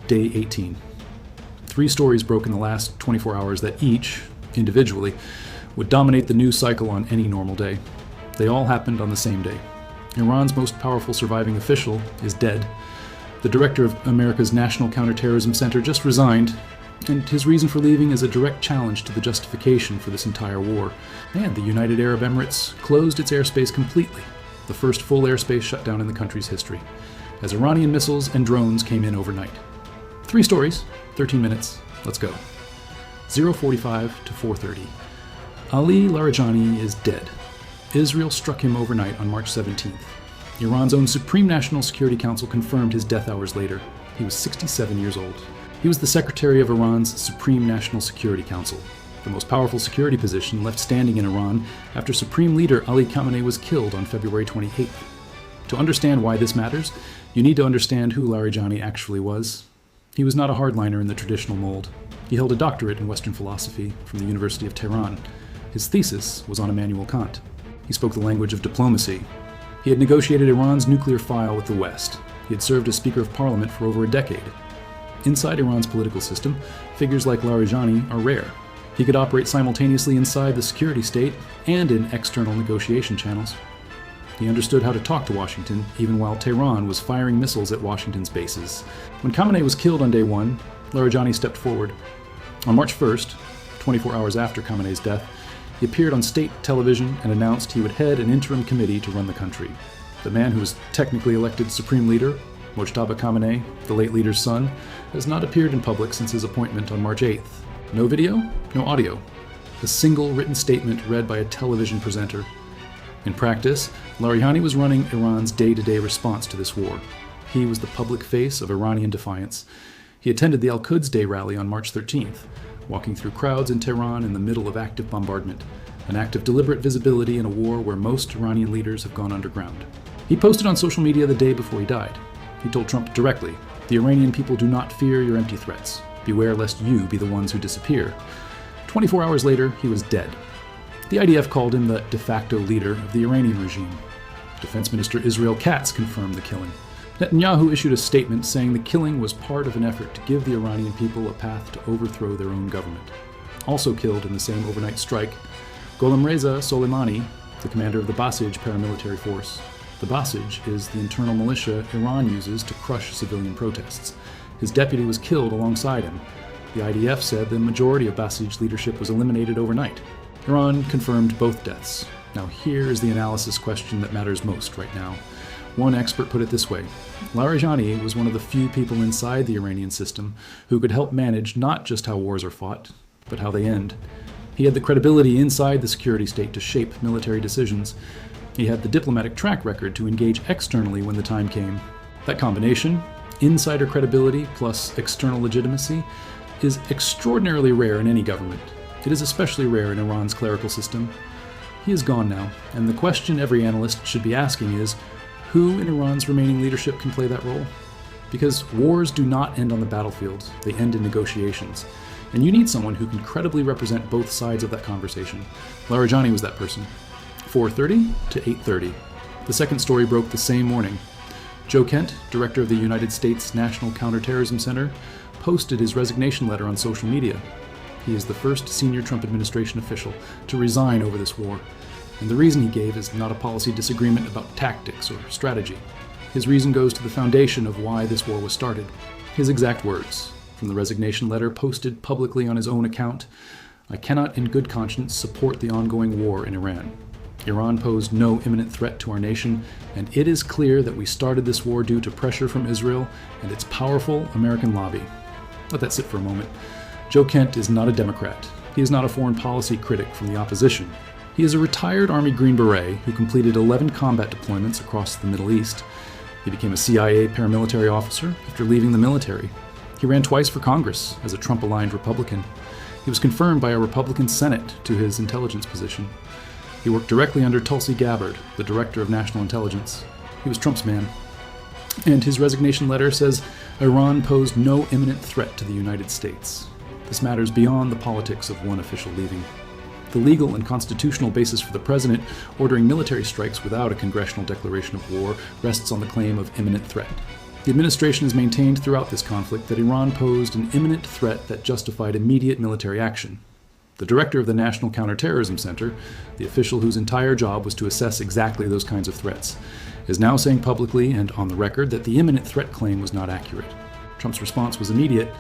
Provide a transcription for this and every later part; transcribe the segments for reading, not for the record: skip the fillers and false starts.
Day 18. 3 stories broke in the last 24 hours that each, individually, would dominate the news cycle on any normal day. They all happened on the same day. Iran's most powerful surviving official is dead. The director of America's National Counterterrorism Center just resigned, and his reason for leaving is a direct challenge to the justification for this entire war. And the United Arab Emirates closed its airspace completely, the first full airspace shutdown in the country's history, as Iranian missiles and drones came in overnight. 3 stories, 13 minutes, let's go. 0:45 to 4:30. Ali Larijani is dead. Israel struck him overnight on March 17th. Iran's own Supreme National Security Council confirmed his death hours later. He was 67 years old. He was the secretary of Iran's Supreme National Security Council, the most powerful security position left standing in Iran after Supreme Leader Ali Khamenei was killed on February 28th. To understand why this matters, you need to understand who Larijani actually was. He was not a hardliner in the traditional mold. He held a doctorate in Western philosophy from the University of Tehran. His thesis was on Immanuel Kant. He spoke the language of diplomacy. He had negotiated Iran's nuclear file with the West. He had served as Speaker of Parliament for over a decade. Inside Iran's political system, figures like Larijani are rare. He could operate simultaneously inside the security state and in external negotiation channels. He understood how to talk to Washington, even while Tehran was firing missiles at Washington's bases. When Khamenei was killed on day 1, Larijani stepped forward. On March 1st, 24 hours after Khamenei's death, he appeared on state television and announced he would head an interim committee to run the country. The man who was technically elected Supreme Leader, Mojtaba Khamenei, the late leader's son, has not appeared in public since his appointment on March 8th. No video, no audio. A single written statement read by a television presenter. In practice, Larijani was running Iran's day-to-day response to this war. He was the public face of Iranian defiance. He attended the Al-Quds Day rally on March 13th, walking through crowds in Tehran in the middle of active bombardment, an act of deliberate visibility in a war where most Iranian leaders have gone underground. He posted on social media the day before he died. He told Trump directly, "The Iranian people do not fear your empty threats. Beware lest you be the ones who disappear." 24 hours later, he was dead. The IDF called him the de facto leader of the Iranian regime. Defense Minister Israel Katz confirmed the killing. Netanyahu issued a statement saying the killing was part of an effort to give the Iranian people a path to overthrow their own government. Also killed in the same overnight strike, Gholam Reza Soleimani, the commander of the Basij paramilitary force. The Basij is the internal militia Iran uses to crush civilian protests. His deputy was killed alongside him. The IDF said the majority of Basij leadership was eliminated overnight. Iran confirmed both deaths. Now here is the analysis question that matters most right now. One expert put it this way: Larijani was one of the few people inside the Iranian system who could help manage not just how wars are fought, but how they end. He had the credibility inside the security state to shape military decisions. He had the diplomatic track record to engage externally when the time came. That combination, insider credibility plus external legitimacy, is extraordinarily rare in any government. It is especially rare in Iran's clerical system. He is gone now, and the question every analyst should be asking is, who in Iran's remaining leadership can play that role? Because wars do not end on the battlefield, they end in negotiations. And you need someone who can credibly represent both sides of that conversation. Larijani was that person. 4:30 to 8:30. The second story broke the same morning. Joe Kent, director of the United States National Counterterrorism Center, posted his resignation letter on social media. He is the first senior Trump administration official to resign over this war. And the reason he gave is not a policy disagreement about tactics or strategy. His reason goes to the foundation of why this war was started. His exact words, from the resignation letter posted publicly on his own account: "I cannot in good conscience support the ongoing war in Iran. Iran posed no imminent threat to our nation, and it is clear that we started this war due to pressure from Israel and its powerful American lobby." Let that sit for a moment. Joe Kent is not a Democrat. He is not a foreign policy critic from the opposition. He is a retired Army Green Beret who completed 11 combat deployments across the Middle East. He became a CIA paramilitary officer after leaving the military. He ran twice for Congress as a Trump-aligned Republican. He was confirmed by a Republican Senate to his intelligence position. He worked directly under Tulsi Gabbard, the Director of National Intelligence. He was Trump's man. And his resignation letter says Iran posed no imminent threat to the United States. This matters beyond the politics of one official leaving. The legal and constitutional basis for the president ordering military strikes without a congressional declaration of war rests on the claim of imminent threat. The administration has maintained throughout this conflict that Iran posed an imminent threat that justified immediate military action. The director of the National Counterterrorism Center, the official whose entire job was to assess exactly those kinds of threats, is now saying publicly and on the record that the imminent threat claim was not accurate. Trump's response was immediate.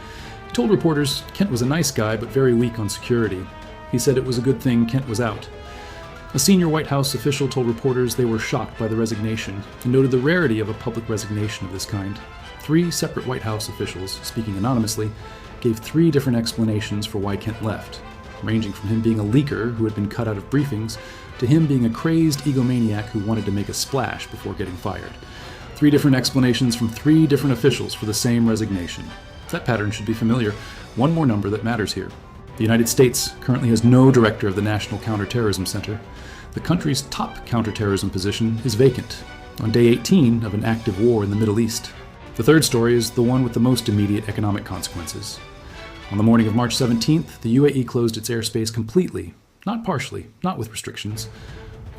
He told reporters Kent was a nice guy but very weak on security. He said it was a good thing Kent was out. A senior White House official told reporters they were shocked by the resignation and noted the rarity of a public resignation of this kind. 3 separate White House officials, speaking anonymously, gave 3 different explanations for why Kent left, ranging from him being a leaker who had been cut out of briefings to him being a crazed egomaniac who wanted to make a splash before getting fired. 3 different explanations from 3 different officials for the same resignation. That pattern should be familiar. One more number that matters here. The United States currently has no director of the National Counterterrorism Center. The country's top counterterrorism position is vacant, on day 18 of an active war in the Middle East. The third story is the one with the most immediate economic consequences. On the morning of March 17th, the UAE closed its airspace completely, not partially, not with restrictions,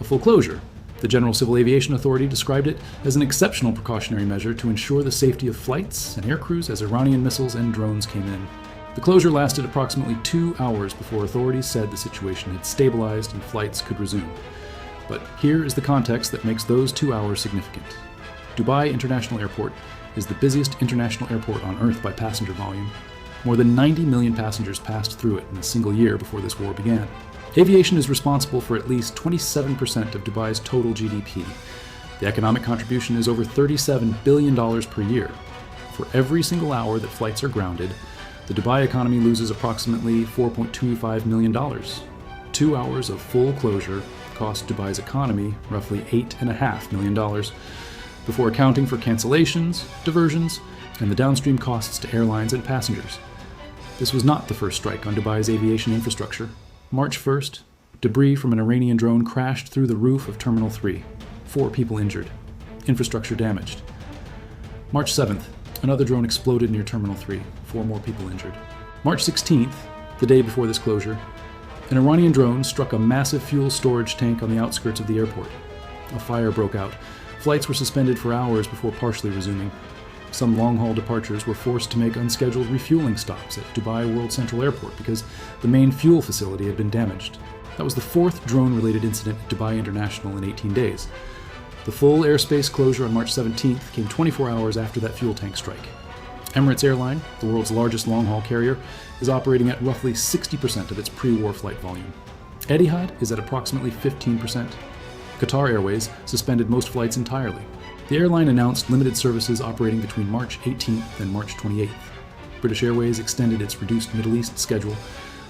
a full closure. The General Civil Aviation Authority described it as an exceptional precautionary measure to ensure the safety of flights and aircrews as Iranian missiles and drones came in. The closure lasted approximately 2 hours before authorities said the situation had stabilized and flights could resume. But here is the context that makes those 2 hours significant. Dubai International Airport is the busiest international airport on Earth by passenger volume. More than 90 million passengers passed through it in a single year before this war began. Aviation is responsible for at least 27% of Dubai's total GDP. The economic contribution is over $37 billion per year. For every single hour that flights are grounded, the Dubai economy loses approximately $4.25 million. 2 hours of full closure cost Dubai's economy roughly $8.5 million, before accounting for cancellations, diversions, and the downstream costs to airlines and passengers. This was not the first strike on Dubai's aviation infrastructure. March 1st, debris from an Iranian drone crashed through the roof of Terminal 3. 4 people injured. Infrastructure damaged. March 7th, another drone exploded near Terminal 3. 4 more people injured. March 16th, the day before this closure, an Iranian drone struck a massive fuel storage tank on the outskirts of the airport. A fire broke out. Flights were suspended for hours before partially resuming. Some long-haul departures were forced to make unscheduled refueling stops at Dubai World Central Airport because the main fuel facility had been damaged. That was the 4th drone-related incident at Dubai International in 18 days. The full airspace closure on March 17th came 24 hours after that fuel tank strike. Emirates Airline, the world's largest long-haul carrier, is operating at roughly 60% of its pre-war flight volume. Etihad is at approximately 15%. Qatar Airways suspended most flights entirely. The airline announced limited services operating between March 18th and March 28th. British Airways extended its reduced Middle East schedule.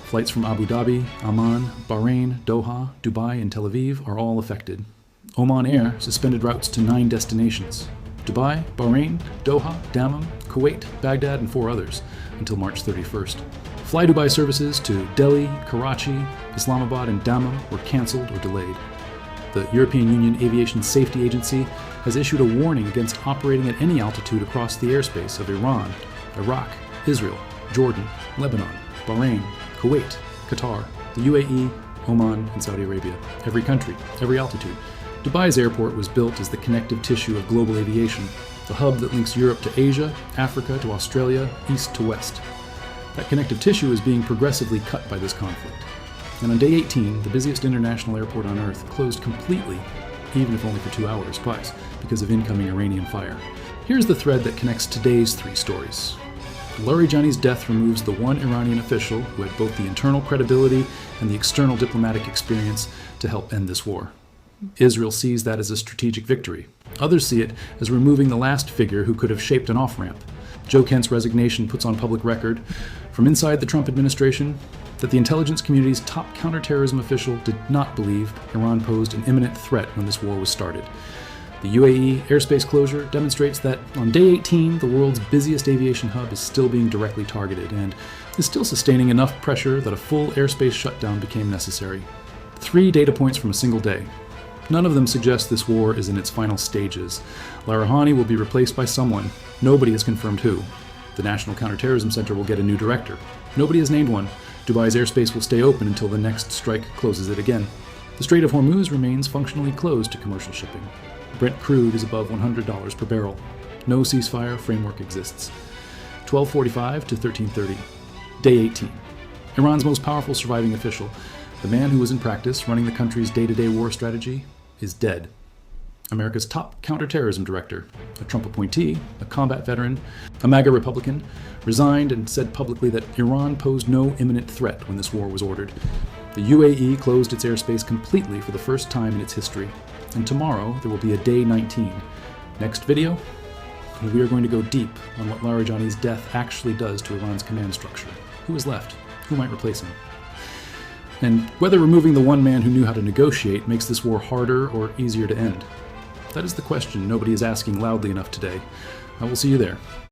Flights from Abu Dhabi, Amman, Bahrain, Doha, Dubai, and Tel Aviv are all affected. Oman Air suspended routes to 9 destinations: Dubai, Bahrain, Doha, Dammam, Kuwait, Baghdad, and 4 others, until March 31st. Fly Dubai services to Delhi, Karachi, Islamabad, and Dammam were cancelled or delayed. The European Union Aviation Safety Agency has issued a warning against operating at any altitude across the airspace of Iran, Iraq, Israel, Jordan, Lebanon, Bahrain, Kuwait, Qatar, the UAE, Oman, and Saudi Arabia. Every country, every altitude. Dubai's airport was built as the connective tissue of global aviation, the hub that links Europe to Asia, Africa to Australia, east to west. That connective tissue is being progressively cut by this conflict. And on day 18, the busiest international airport on Earth closed completely, even if only for 2 hours, twice, because of incoming Iranian fire. Here's the thread that connects today's 3 stories. Larijani's death removes the one Iranian official who had both the internal credibility and the external diplomatic experience to help end this war. Israel sees that as a strategic victory. Others see it as removing the last figure who could have shaped an off-ramp. Joe Kent's resignation puts on public record, from inside the Trump administration, that the intelligence community's top counterterrorism official did not believe Iran posed an imminent threat when this war was started. The UAE airspace closure demonstrates that on day 18, the world's busiest aviation hub is still being directly targeted and is still sustaining enough pressure that a full airspace shutdown became necessary. 3 data points from a single day. None of them suggest this war is in its final stages. Larijani will be replaced by someone. Nobody has confirmed who. The National Counterterrorism Center will get a new director. Nobody has named one. Dubai's airspace will stay open until the next strike closes it again. The Strait of Hormuz remains functionally closed to commercial shipping. Brent crude is above $100 per barrel. No ceasefire framework exists. 1245 to 1330. Day 18. Iran's most powerful surviving official, the man who was in practice running the country's day-to-day war strategy, is dead. America's top counterterrorism director, a Trump appointee, a combat veteran, a MAGA Republican, resigned and said publicly that Iran posed no imminent threat when this war was ordered. The UAE closed its airspace completely for the first time in its history. And tomorrow, there will be a day 19. Next video, we are going to go deep on what Larijani's death actually does to Iran's command structure. Who is left? Who might replace him? And whether removing the one man who knew how to negotiate makes this war harder or easier to end. That is the question nobody is asking loudly enough today. I will see you there.